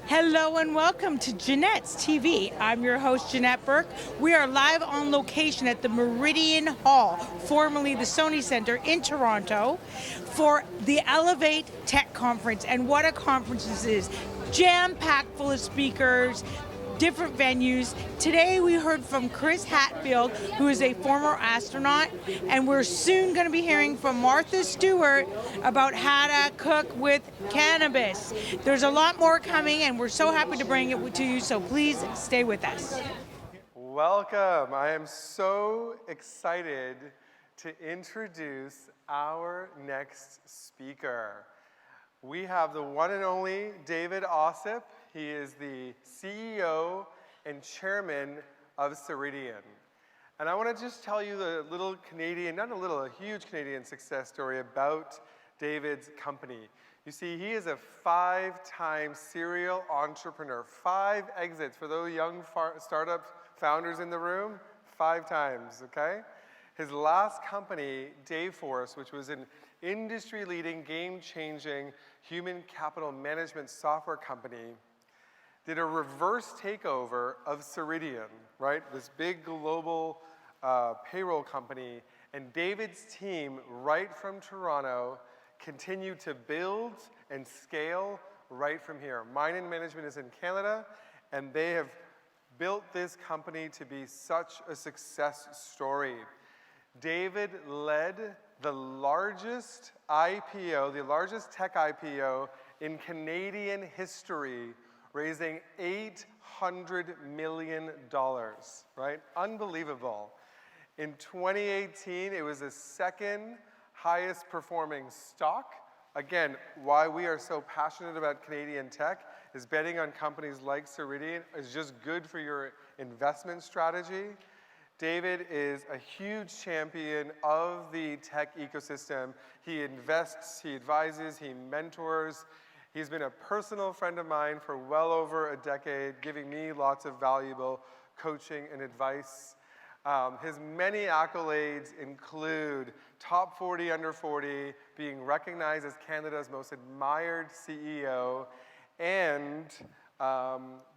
Hello and welcome to Janette's TV. I'm your host, Janette Burke. We are live on location at the Meridian Hall, formerly the Sony Center in Toronto, for the Elevate Tech Conference. And what a conference this is. Jam-packed full of speakers, different venues. Today we heard from Chris Hatfield, who is a former astronaut, and we're soon going to be hearing from Martha Stewart about how to cook with cannabis. There's a lot more coming, and we're so happy to bring it to you, so please stay with us. Welcome. I am so excited to introduce our next speaker. We have the one and only David Ossip. He is the CEO and chairman of Meridian. And I want to just tell you the little Canadian, not a little, a huge Canadian success story about David's company. You see, he is a 5-time serial entrepreneur. 5 exits for those young startup founders in the room, 5 times, okay? His last company, Dayforce, which was an industry-leading, game-changing human capital management software company, did a reverse takeover of Meridian, right? This big global payroll company. And David's team, right from Toronto, continued to build and scale right from here. Mine and Management is in Canada, and they have built this company to be such a success story. David led the largest IPO, the largest tech IPO in Canadian history, raising $800 million, right? Unbelievable. In 2018, it was the second highest performing stock. Again, why we are so passionate about Canadian tech is betting on companies like Meridian is just good for your investment strategy. David is a huge champion of the tech ecosystem. He invests, he advises, he mentors. He's been a personal friend of mine for well over a decade, giving me lots of valuable coaching and advice. His many accolades include top 40 under 40, being recognized as Canada's most admired CEO, and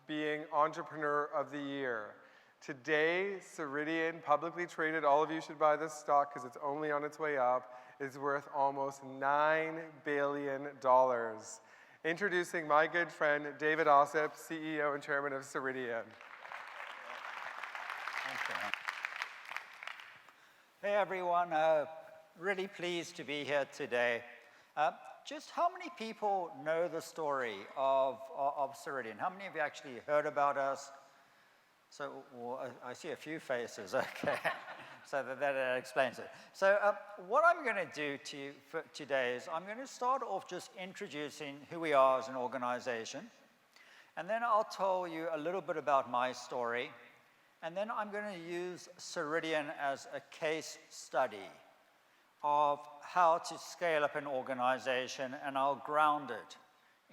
being Entrepreneur of the Year. Today, Meridian, publicly traded, all of you should buy this stock because it's only on its way up, is worth almost $9 billion. Introducing my good friend, David Ossip, CEO and Chairman of Meridian. Hey everyone, really pleased to be here today. Just how many people know the story of Meridian? How many of you actually heard about us? So well, I see a few faces, okay. So that explains it. So what I'm going to do today is I'm going to start off just introducing who we are as an organization. And then I'll tell you a little bit about my story. And then I'm going to use Meridian as a case study of how to scale up an organization, and I'll ground it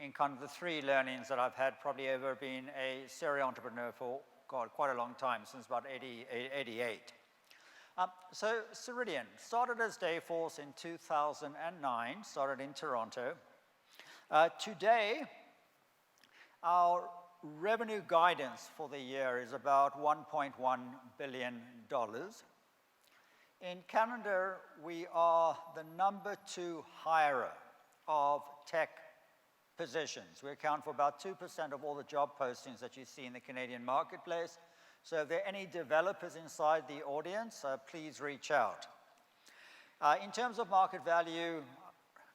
in kind of the 3 learnings that I've had probably over being a serial entrepreneur for, God, quite a long time, since about 88. So Meridian started as Dayforce in 2009, started in Toronto. Today, our revenue guidance for the year is about $1.1 billion. In Canada, we are the number 2 hirer of tech positions. We account for about 2% of all the job postings that you see in the Canadian marketplace. So if there are any developers inside the audience, please reach out. In terms of market value,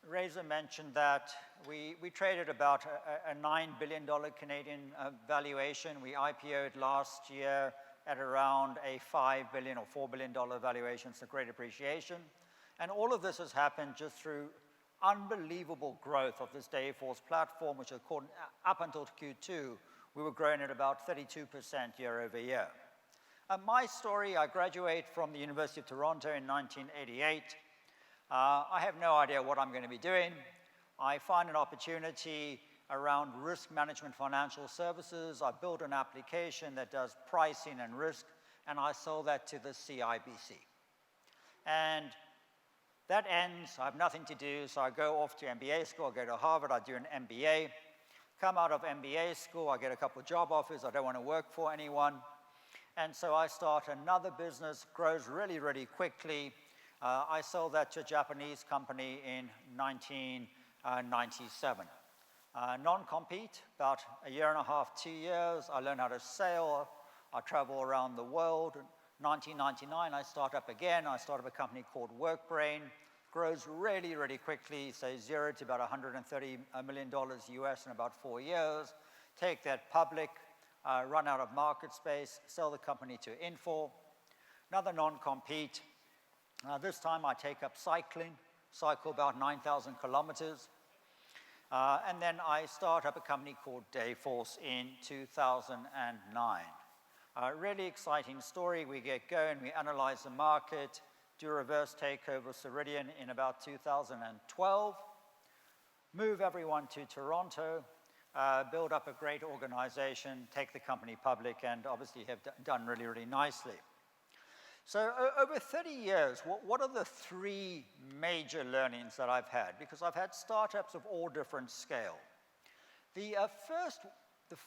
Reza mentioned that we traded about a $9 billion Canadian valuation. We IPO'd last year at around a $5 billion or $4 billion valuation, so great appreciation. And all of this has happened just through unbelievable growth of this Dayforce platform, which according, up until Q2, we were growing at about 32% year over year. My story, I graduated from the University of Toronto in 1988. I have no idea what I'm going to be doing. I find an opportunity around risk management financial services. I built an application that does pricing and risk, and I sold that to the CIBC. And that ends, I have nothing to do, so I go off to MBA school, I go to Harvard, I do an MBA. Come out of MBA school, I get a couple of job offers, I don't want to work for anyone. And so I start another business, grows really, really quickly. I sold that to a Japanese company in 1997. Non-compete, about a year and a half, 2 years. I learned how to sail. I travel around the world. 1999, I start up again. I start up a company called WorkBrain. Grows really, really quickly, say 0 to about $130 million US in about 4 years. Take that public, run out of market space, sell the company to Infor. Another non-compete. This time I take up cycling, cycle about 9,000 kilometers. And then I start up a company called Dayforce in 2009. Really exciting story. We get going, we analyze the market, do a reverse takeover of Meridian in about 2012, move everyone to Toronto, build up a great organization, take the company public, and obviously have done really, really nicely. So over 30 years, what are the 3 major learnings that I've had? Because I've had startups of all different scale. The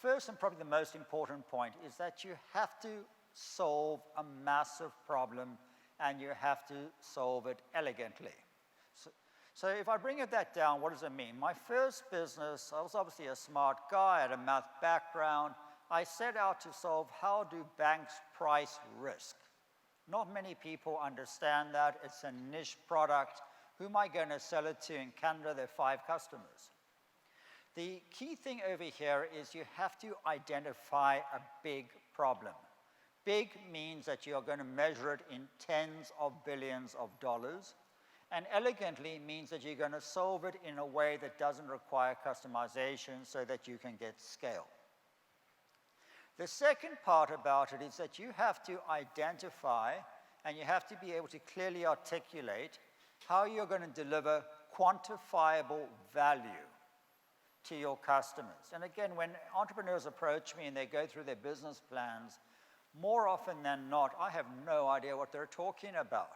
first and probably the most important point is that you have to solve a massive problem and you have to solve it elegantly. So if I bring that down, what does it mean? My first business, I was obviously a smart guy, I had a math background. I set out to solve how do banks price risk. Not many people understand that. It's a niche product. Who am I going to sell it to in Canada? There are 5 customers. The key thing over here is you have to identify a big problem. Big means that you're going to measure it in tens of billions of dollars. And elegantly means that you're going to solve it in a way that doesn't require customization so that you can get scale. The second part about it is that you have to identify and you have to be able to clearly articulate how you're going to deliver quantifiable value to your customers. And again, when entrepreneurs approach me and they go through their business plans, more often than not, I have no idea what they're talking about.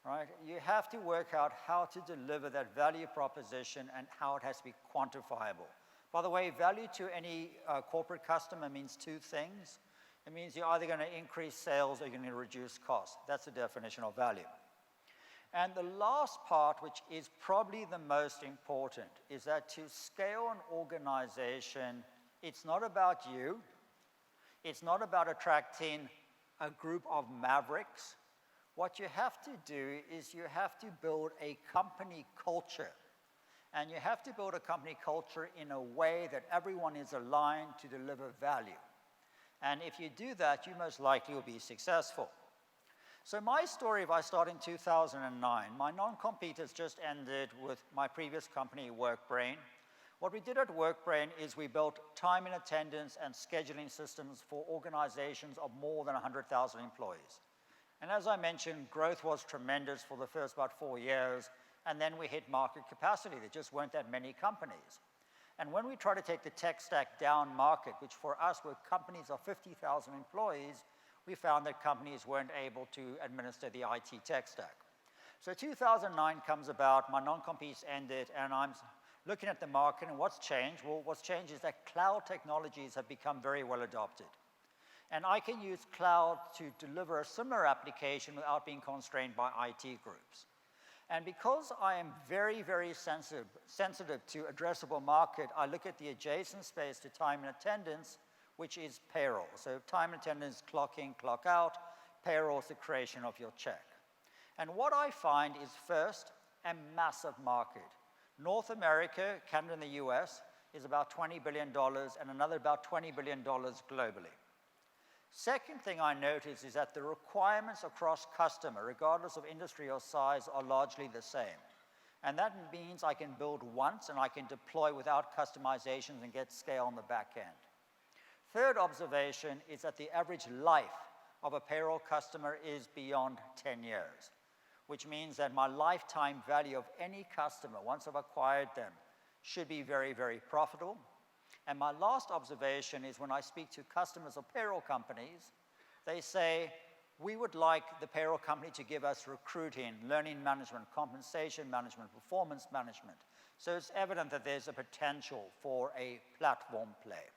Right? You have to work out how to deliver that value proposition and how it has to be quantifiable. By the way, value to any corporate customer means 2 things. It means you're either going to increase sales or you're going to reduce costs. That's the definition of value. And the last part, which is probably the most important, is that to scale an organization, it's not about you. It's not about attracting a group of mavericks. What you have to do is you have to build a company culture. And you have to build a company culture in a way that everyone is aligned to deliver value. And if you do that, you most likely will be successful. So my story, if I start in 2009, my non-compete has just ended with my previous company, WorkBrain. What we did at WorkBrain is we built time and attendance and scheduling systems for organizations of more than 100,000 employees. And as I mentioned, growth was tremendous for the first about 4 years, and then we hit market capacity. There just weren't that many companies. And when we tried to take the tech stack down market, which for us were companies of 50,000 employees, we found that companies weren't able to administer the IT tech stack. So 2009 comes about, my non-competes ended, and I'm looking at the market, and what's changed? Well, what's changed is that cloud technologies have become very well adopted. And I can use cloud to deliver a similar application without being constrained by IT groups. And because I am very, very sensitive to addressable market, I look at the adjacent space to time and attendance, which is payroll. So time and attendance, clock in, clock out. Payroll is the creation of your check. And what I find is first, a massive market. North America, Canada and the US, is about $20 billion and another about $20 billion globally. Second thing I notice is that the requirements across customer, regardless of industry or size, are largely the same. And that means I can build once and I can deploy without customizations and get scale on the back end. Third observation is that the average life of a payroll customer is beyond 10 years, which means that my lifetime value of any customer, once I've acquired them, should be very, very profitable. And my last observation is when I speak to customers of payroll companies, they say, we would like the payroll company to give us recruiting, learning management, compensation management, performance management. So it's evident that there's a potential for a platform play.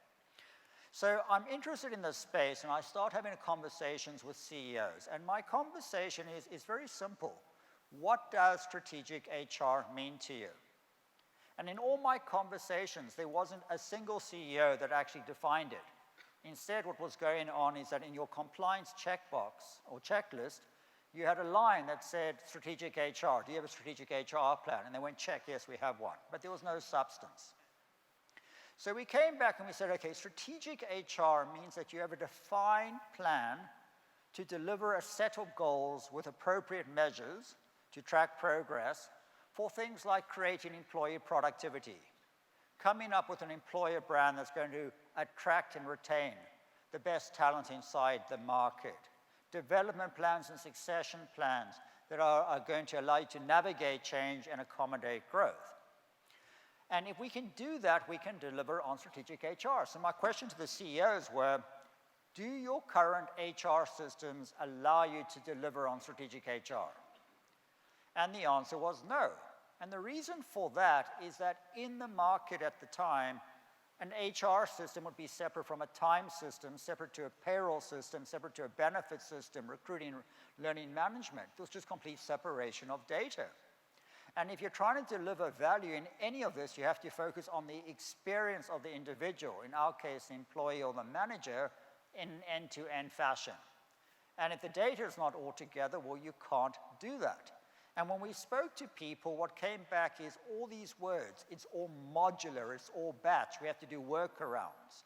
So I'm interested in this space, and I start having conversations with CEOs. And my conversation is very simple. What does strategic HR mean to you? And in all my conversations, there wasn't a single CEO that actually defined it. Instead, what was going on is that in your compliance checkbox or checklist, you had a line that said strategic HR. Do you have a strategic HR plan? And they went, check, yes, we have one. But there was no substance. So we came back and we said, okay, strategic HR means that you have a defined plan to deliver a set of goals with appropriate measures to track progress for things like creating employee productivity, coming up with an employer brand that's going to attract and retain the best talent inside the market, development plans and succession plans that are going to allow you to navigate change and accommodate growth. And if we can do that, we can deliver on strategic HR. So my question to the CEOs were, do your current HR systems allow you to deliver on strategic HR? And the answer was no. And the reason for that is that in the market at the time, an HR system would be separate from a time system, separate to a payroll system, separate to a benefit system, recruiting, learning management. It was just complete separation of data. And if you're trying to deliver value in any of this, you have to focus on the experience of the individual, in our case, the employee or the manager, in end-to-end fashion. And if the data is not all together, well, you can't do that. And when we spoke to people, what came back is all these words. It's all modular, it's all batch. We have to do workarounds.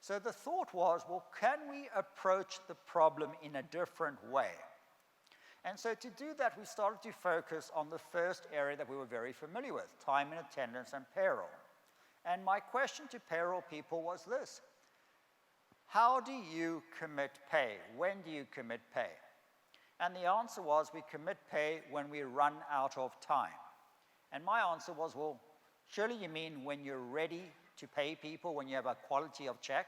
So the thought was, well, can we approach the problem in a different way? And so to do that, we started to focus on the first area that we were very familiar with, time and attendance and payroll. And my question to payroll people was this: how do you commit pay? When do you commit pay? And the answer was, we commit pay when we run out of time. And my answer was, well, surely you mean when you're ready to pay people, when you have a quality of check?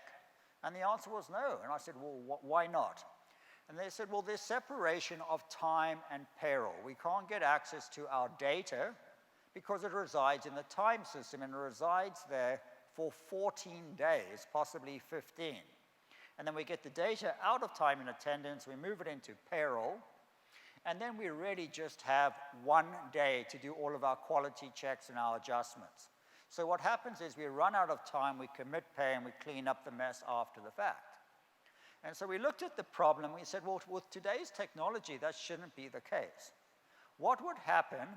And the answer was no. And I said, well, why not? And they said, well, there's separation of time and payroll. We can't get access to our data because it resides in the time system, and it resides there for 14 days, possibly 15. And then we get the data out of time and attendance, we move it into payroll, and then we really just have 1 day to do all of our quality checks and our adjustments. So what happens is we run out of time, we commit pay, and we clean up the mess after the fact. And so we looked at the problem, we said, well, with today's technology, that shouldn't be the case. What would happen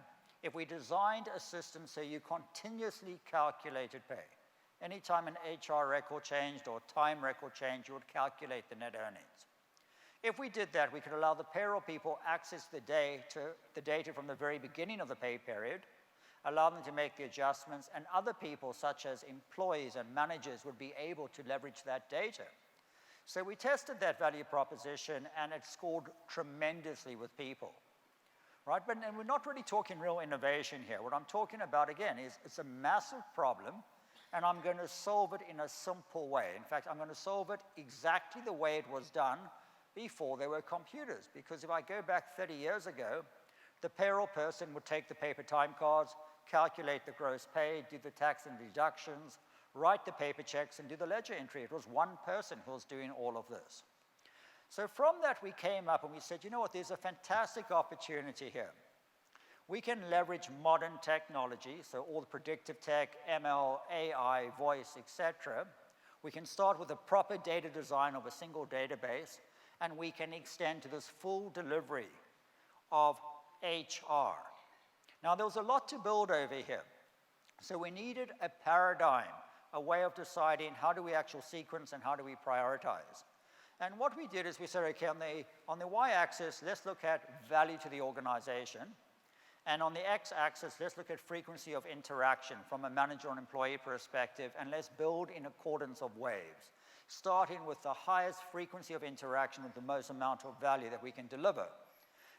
if we designed a system so you continuously calculated pay? Anytime an HR record changed or time record changed, you would calculate the net earnings. If we did that, we could allow the payroll people access the data from the very beginning of the pay period, allow them to make the adjustments, and other people, such as employees and managers, would be able to leverage that data. So we tested that value proposition, and it scored tremendously with people. Right? And we're not really talking real innovation here. What I'm talking about, again, is it's a massive problem, and I'm going to solve it in a simple way. In fact, I'm going to solve it exactly the way it was done before there were computers. Because if I go back 30 years ago, the payroll person would take the paper time cards, calculate the gross pay, do the tax and deductions, write the paper checks, and do the ledger entry. It was one person who was doing all of this. So from that, we came up and we said, you know what, there's a fantastic opportunity here. We can leverage modern technology, so all the predictive tech, ML, AI, voice, etc. We can start with a proper data design of a single database, and we can extend to this full delivery of HR. Now, there was a lot to build over here. So we needed a paradigm, a way of deciding how do we actually sequence and how do we prioritize. And what we did is we said, okay, on the y-axis, let's look at value to the organization. And on the x-axis, let's look at frequency of interaction from a manager and employee perspective, and let's build in accordance of waves, starting with the highest frequency of interaction with the most amount of value that we can deliver.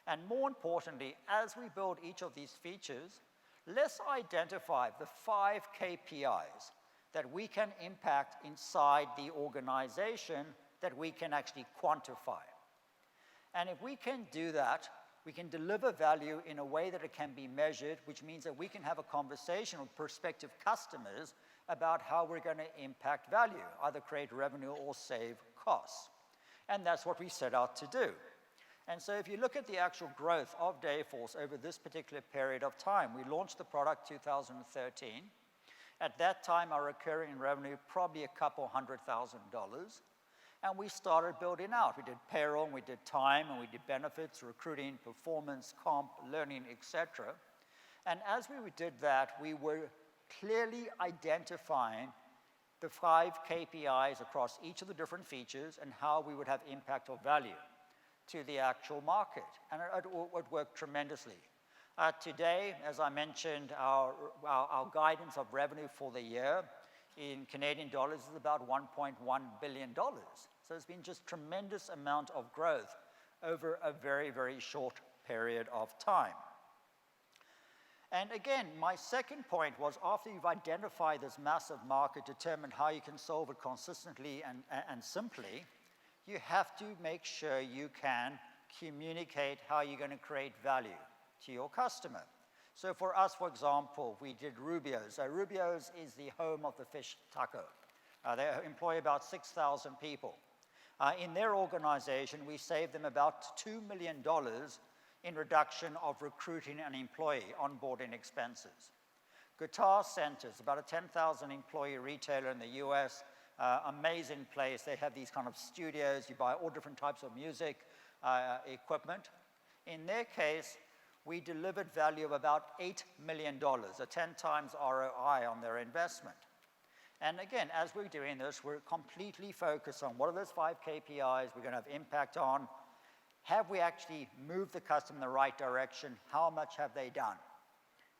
And more importantly, as we build each of these features, let's identify the 5 KPIs that we can impact inside the organization that we can actually quantify. And if we can do that, we can deliver value in a way that it can be measured, which means that we can have a conversation with prospective customers about how we're going to impact value, either create revenue or save costs. And that's what we set out to do. And so if you look at the actual growth of Dayforce over this particular period of time, we launched the product 2013. At that time, our recurring revenue, probably a couple $100,000. And we started building out. We did payroll, and we did time, and we did benefits, recruiting, performance, comp, learning, etc. And as we did that, we were clearly identifying the 5 KPIs across each of the different features and how we would have impact or value to the actual market. And it worked tremendously. Today, as I mentioned, our guidance of revenue for the year in Canadian dollars is about $1.1 billion. So it's been just tremendous amount of growth over a very, very short period of time. And again, my second point was after you've identified this massive market, determined how you can solve it consistently and simply, you have to make sure you can communicate how you're going to create value to your customer. So for us, for example, we did Rubio's. Rubio's is the home of the fish taco. They employ about 6,000 people. In their organization, we saved them about $2 million in reduction of recruiting and employee onboarding expenses. Guitar Centers, about a 10,000 employee retailer in the US, amazing place. They have these kind of studios. You buy all different types of music equipment. In their case, we delivered value of about $8 million, a 10 times ROI on their investment. And again, as we're doing this, we're completely focused on what are those 5 KPIs we're going to have impact on. Have we actually moved the customer in the right direction? How much have they done?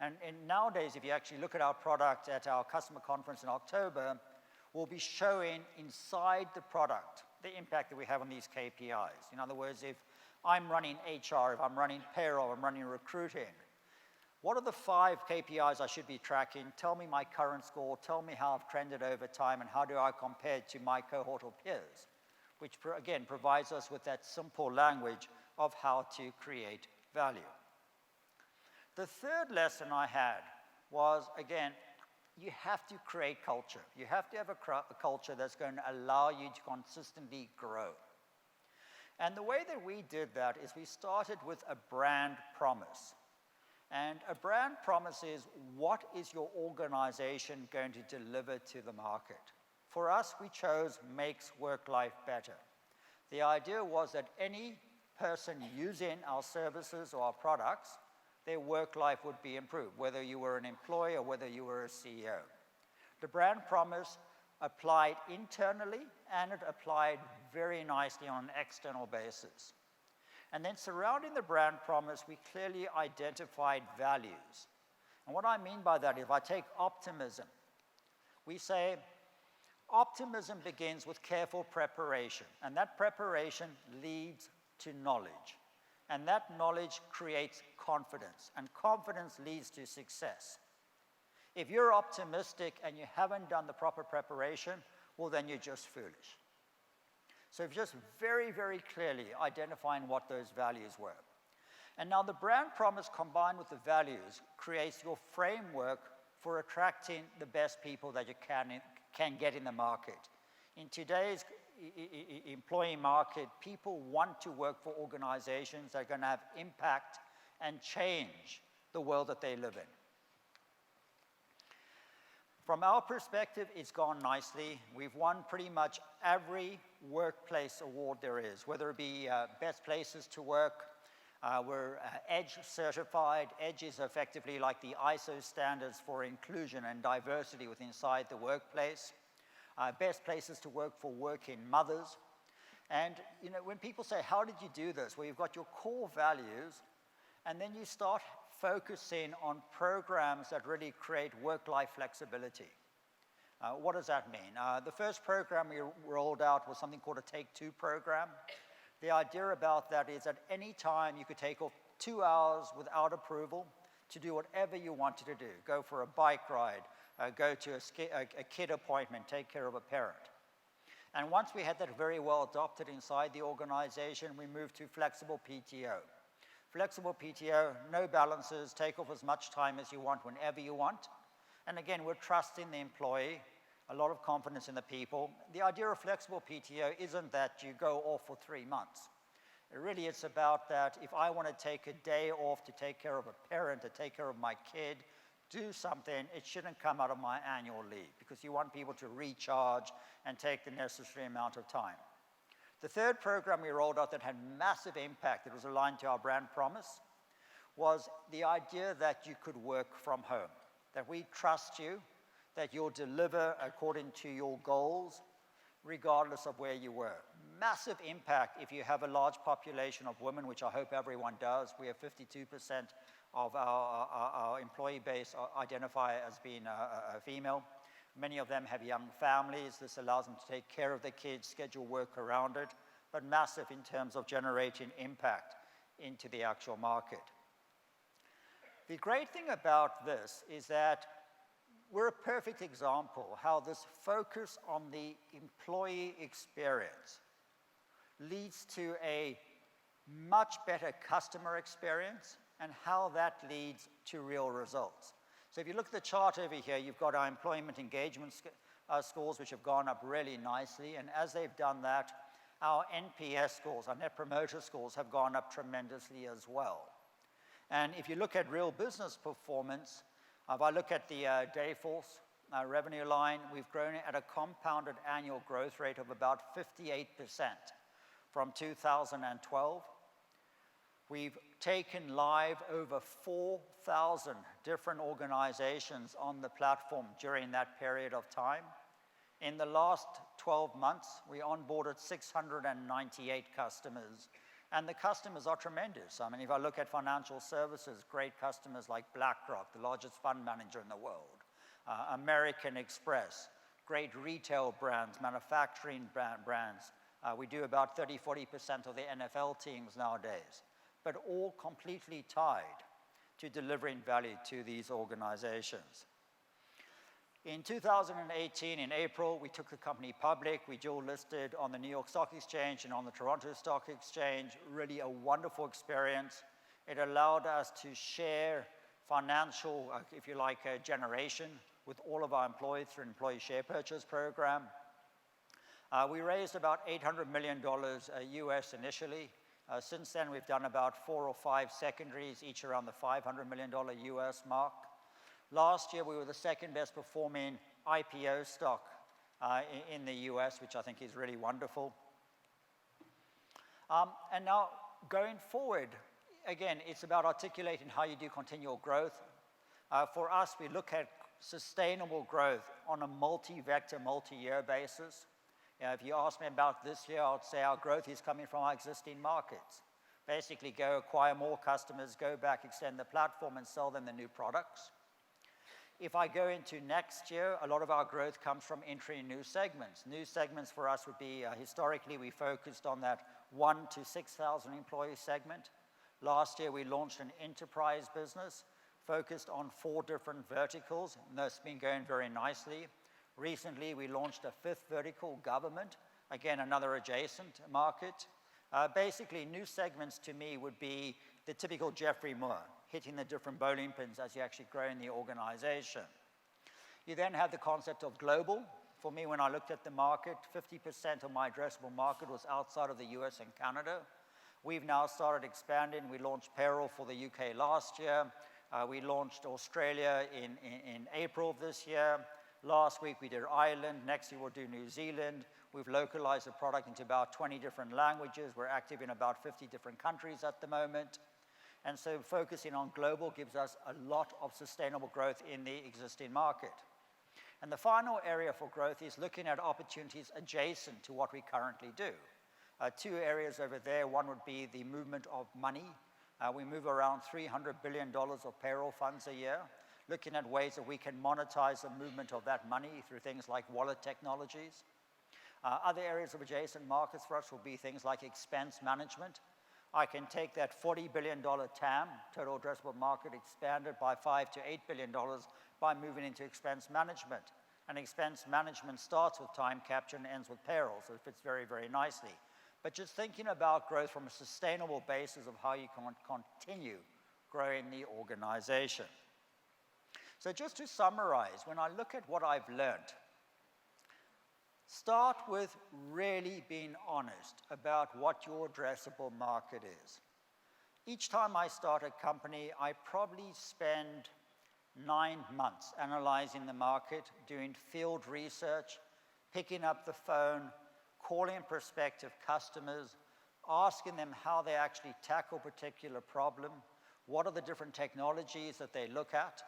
And nowadays, if you actually look at our product at our customer conference in October, we'll be showing inside the product the impact that we have on these KPIs. In other words, if I'm running HR, if I'm running payroll, I'm running recruiting, what are the 5 KPIs I should be tracking? Tell me my current score, tell me how I've trended over time, and how do I compare to my cohort or peers, which again provides us with that simple language of how to create value. The third lesson I had was, again, you have to create culture. You have to have a culture that's going to allow you to consistently grow. And the way that we did that is we started with a brand promise. And a brand promise is, what is your organization going to deliver to the market? For us, we chose makes work life better. The idea was that any person using our services or our products, their work life would be improved, whether you were an employee or whether you were a CEO. The brand promise applied internally, and it applied very nicely on an external basis. And then surrounding the brand promise, we clearly identified values. And what I mean by that, if I take optimism, we say optimism begins with careful preparation, and that preparation leads to knowledge. And that knowledge creates confidence, and confidence leads to success. If you're optimistic and you haven't done the proper preparation, well, then you're just foolish. So just very, very clearly identifying what those values were. And now the brand promise combined with the values creates your framework for attracting the best people that you can get in the market. In today's employee market, people want to work for organizations that are going to have impact and change the world that they live in. From our perspective, it's gone nicely. We've won pretty much every workplace award there is, whether it be best places to work. We're EDGE certified. EDGE is effectively like the ISO standards for inclusion and diversity within inside the workplace. Best places to work for working mothers. And you know, when people say, how did you do this? Well, you've got your core values, and then you start focusing on programs that really create work-life flexibility. What does that mean? The first program we rolled out was something called a Take Two program. The idea about that is at any time you could take off 2 hours without approval to do whatever you wanted to do. Go for a bike ride, go to a kid appointment, take care of a parent. And once we had that very well adopted inside the organization, we moved to flexible PTO. Flexible PTO, no balances, take off as much time as you want whenever you want. And again, we're trusting the employee, a lot of confidence in the people. The idea of flexible PTO isn't that you go off for 3 months. Really, it's about that if I want to take a day off to take care of a parent, to take care of my kid, do something, it shouldn't come out of my annual leave because you want people to recharge and take the necessary amount of time. The third program we rolled out that had massive impact, that was aligned to our brand promise, was the idea that you could work from home, that we trust you, that you'll deliver according to your goals, regardless of where you were. Massive impact if you have a large population of women, which I hope everyone does. We have 52% of our employee base identify as being female. Many of them have young families. This allows them to take care of their kids, schedule work around it, but massive in terms of generating impact into the actual market. The great thing about this is that we're a perfect example how this focus on the employee experience leads to a much better customer experience and how that leads to real results. So if you look at the chart over here, you've got our employment engagement scores, which have gone up really nicely. And as they've done that, our NPS scores, our Net Promoter scores, have gone up tremendously as well. And if you look at real business performance, if I look at the Dayforce revenue line, we've grown it at a compounded annual growth rate of about 58% from 2012. We've taken live over 4,000 different organizations on the platform during that period of time. In the last 12 months, we onboarded 698 customers, and the customers are tremendous. I mean, if I look at financial services, great customers like BlackRock, the largest fund manager in the world, American Express, great retail brands, manufacturing brands. We do about 30–40% of the NFL teams nowadays, but all completely tied to delivering value to these organizations. In 2018, in April, we took the company public. We dual listed on the New York Stock Exchange and on the Toronto Stock Exchange. Really a wonderful experience. It allowed us to share financial, if you like, generation with all of our employees through an employee share purchase program. We raised about $800 million US initially. Since then, we've done about 4 or 5 secondaries, each around the $500 million US mark. Last year, we were the second best performing IPO stock in the US, which I think is really wonderful. And now, going forward, again, it's about articulating how you do continual growth. For us, we look at sustainable growth on a multi-vector, multi-year basis. If you ask me about this year, I would say our growth is coming from our existing markets. Basically, go acquire more customers, go back, extend the platform, and sell them the new products. If I go into next year, a lot of our growth comes from entering new segments. New segments for us would be, historically, we focused on that 1,000 to 6,000 employee segment. Last year, we launched an enterprise business focused on 4 different verticals, and that's been going very nicely. Recently, we launched a 5th vertical, government, again, another adjacent market. Basically, new segments to me would be the typical Jeffrey Moore, hitting the different bowling pins as you actually grow in the organization. You then have the concept of global. For me, when I looked at the market, 50% of my addressable market was outside of the US and Canada. We've now started expanding. We launched payroll for the UK last year. We launched Australia in April of this year. Last week we did Ireland. Next week we'll do New Zealand. We've localized the product into about 20 different languages. We're active in about 50 different countries at the moment. And so focusing on global gives us a lot of sustainable growth in the existing market. And the final area for growth is looking at opportunities adjacent to what we currently do. 2 areas over there. One would be the movement of money. We move around $300 billion of payroll funds a year, looking at ways that we can monetize the movement of that money through things like wallet technologies. Other areas of adjacent markets for us will be things like expense management. I can take that $40 billion TAM, total addressable market, expanded by $5 to $8 billion by moving into expense management. And expense management starts with time capture and ends with payroll, so it fits very, very nicely. But just thinking about growth from a sustainable basis of how you can continue growing the organization. So just to summarize, when I look at what I've learned, start with really being honest about what your addressable market is. Each time I start a company, I probably spend 9 months analyzing the market, doing field research, picking up the phone, calling prospective customers, asking them how they actually tackle a particular problem, what are the different technologies that they look at.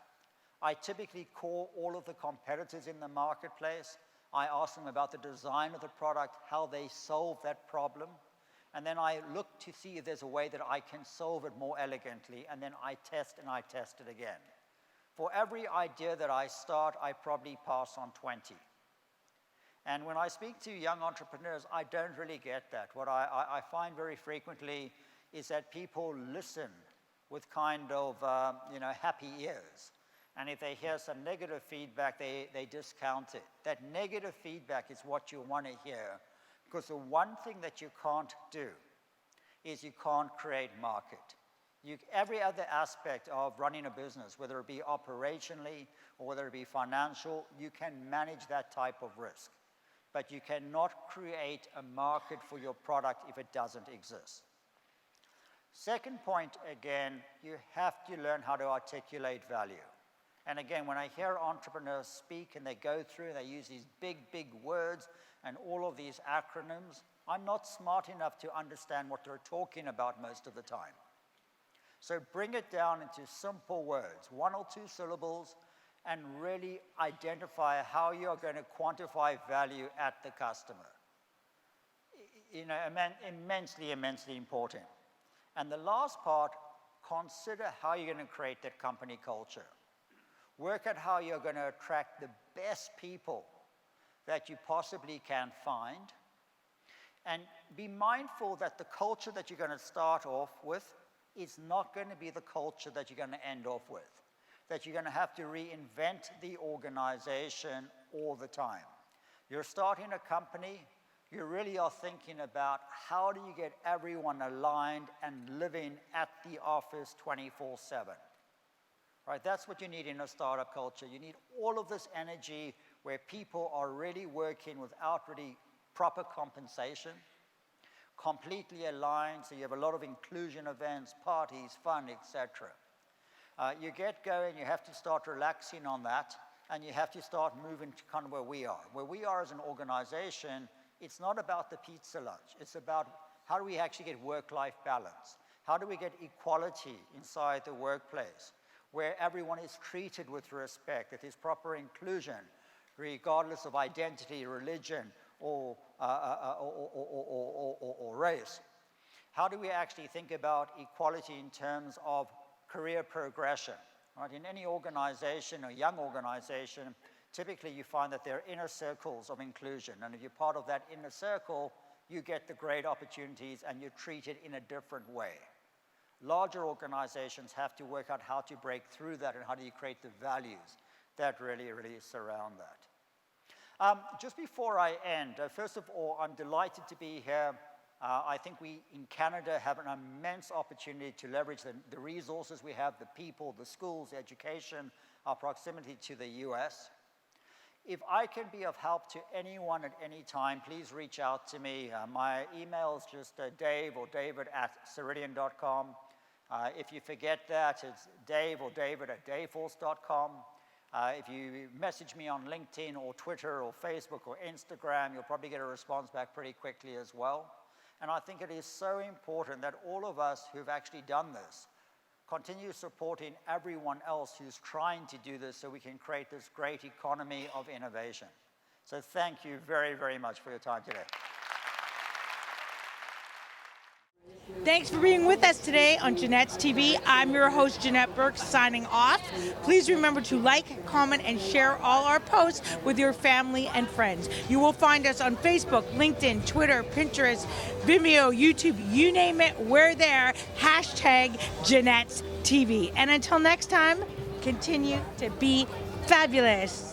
I typically call all of the competitors in the marketplace. I ask them about the design of the product, how they solve that problem, and then I look to see if there's a way that I can solve it more elegantly, and then I test it again. For every idea that I start, I probably pass on 20. And when I speak to young entrepreneurs, I don't really get that. What I find very frequently is that people listen with kind of happy ears. And if they hear some negative feedback, they discount it. That negative feedback is what you want to hear, because the one thing that you can't do is you can't create market. Every other aspect of running a business, whether it be operationally or whether it be financial, you can manage that type of risk. But you cannot create a market for your product if it doesn't exist. Second point, again, you have to learn how to articulate value. And again, when I hear entrepreneurs speak and they go through and they use these big, big words and all of these acronyms, I'm not smart enough to understand what they're talking about most of the time. So bring it down into simple words, 1 or 2 syllables, and really identify how you're going to quantify value at the customer. Immensely, immensely important. And the last part, consider how you're going to create that company culture. Work out how you're going to attract the best people that you possibly can find. And be mindful that the culture that you're going to start off with is not going to be the culture that you're going to end off with. That you're going to have to reinvent the organization all the time. You're starting a company, you really are thinking about how do you get everyone aligned and living at the office 24/7. Right, that's what you need in a startup culture. You need all of this energy where people are really working without really proper compensation, completely aligned, so you have a lot of inclusion events, parties, fun, etc. You get going, you have to start relaxing on that, and you have to start moving to kind of where we are. Where we are as an organization, it's not about the pizza lunch. It's about how do we actually get work-life balance? How do we get equality inside the workplace, where everyone is treated with respect, that there's proper inclusion, regardless of identity, religion, or race? How do we actually think about equality in terms of career progression? Right? In any organization, or young organization, typically you find that there are inner circles of inclusion, and if you're part of that inner circle, you get the great opportunities and you're treated in a different way. Larger organizations have to work out how to break through that and how do you create the values that really, really surround that. Just before I end, first of all, I'm delighted to be here. I think we in Canada have an immense opportunity to leverage the resources we have, the people, the schools, the education, our proximity to the US. If I can be of help to anyone at any time, please reach out to me. My email is just Dave or David@Meridian.com. If you forget that, it's Dave or David@Dayforce.com. If you message me on LinkedIn or Twitter or Facebook or Instagram, you'll probably get a response back pretty quickly as well. And I think it is so important that all of us who've actually done this continue supporting everyone else who's trying to do this so we can create this great economy of innovation. So thank you very, very much for your time today. Thanks for being with us today on Janette's TV. I'm your host, Janette Burke, signing off. Please remember to like, comment, and share all our posts with your family and friends. You will find us on Facebook, LinkedIn, Twitter, Pinterest, Vimeo, YouTube, you name it, we're there. #Janette's TV. And until next time, continue to be fabulous.